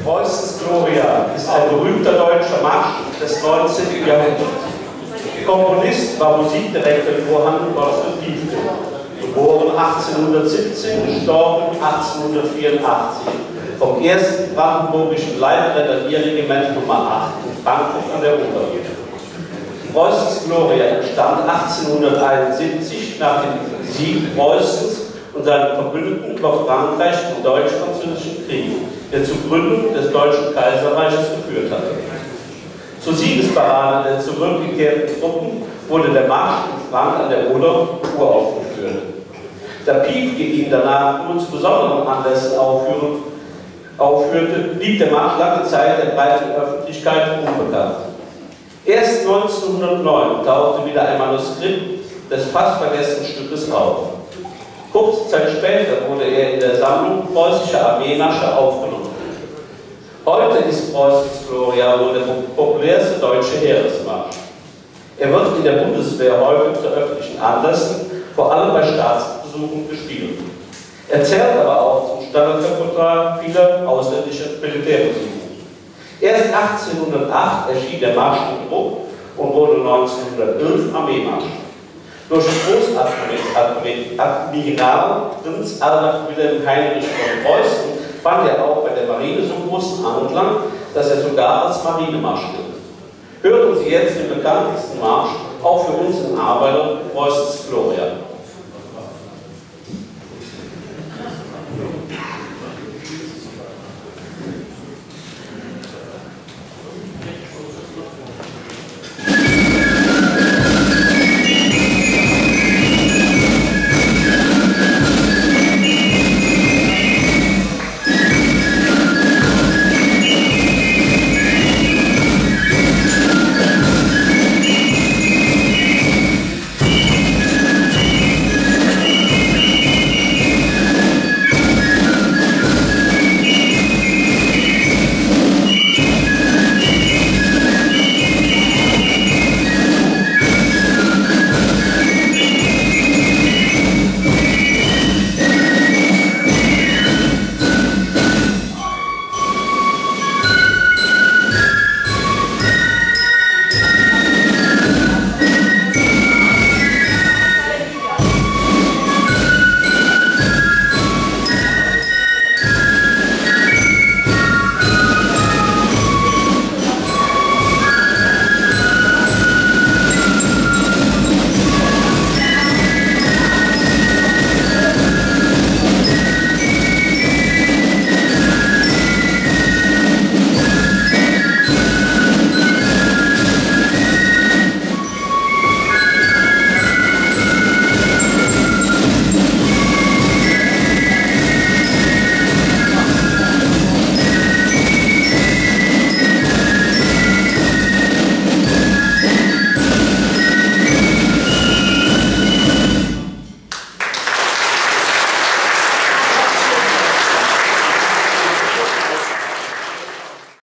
Preußens Gloria ist ein berühmter deutscher Marsch des 19. Jahrhunderts. Komponist war Musikdirektor Johann Gottfried Piefke, geboren 1817, gestorben 1884, vom 1. Brandenburgischen Leibgrenadierregiment Nummer 8 in Frankfurt an der Oder. Preußens Gloria entstand 1871 nach dem Sieg Preußens und seinen Verbündeten über Frankreich im Deutsch-Französischen Krieg, der zur Gründung des Deutschen Kaiserreiches geführt hatte. Zur Siegesparade der zurückgekehrten Truppen wurde der Marsch in Frank an der Oder uraufgeführt. Da Piefke ihn danach nur zu besonderen Anlässen aufführte, blieb der Marsch lange Zeit der breiten Öffentlichkeit unbekannt. Erst 1909 tauchte wieder ein Manuskript des fast vergessenen Stückes auf. Kurze Zeit später wurde er in der Sammlung preußischer Armeemärsche aufgenommen. Heute ist Preußens Gloria wohl der populärste deutsche Heeresmarsch. Er wird in der Bundeswehr häufig zu öffentlichen Anlässen, vor allem bei Staatsbesuchen, gespielt. Er zählt aber auch zum Standardrepertoire vieler ausländischer Militärmusik. Erst 1808 erschien der Marsch im Druck und wurde 1911 Armeemarsch. Durch Großadmiral Prinz Albert Wilhelm Heinrich von Preußen fand er auch bei der Marine so großen Anklang, dass er sogar als Marinemarsch gilt. Hören Sie jetzt den bekanntesten Marsch, auch für uns in Arbeiter, Preußens Gloria.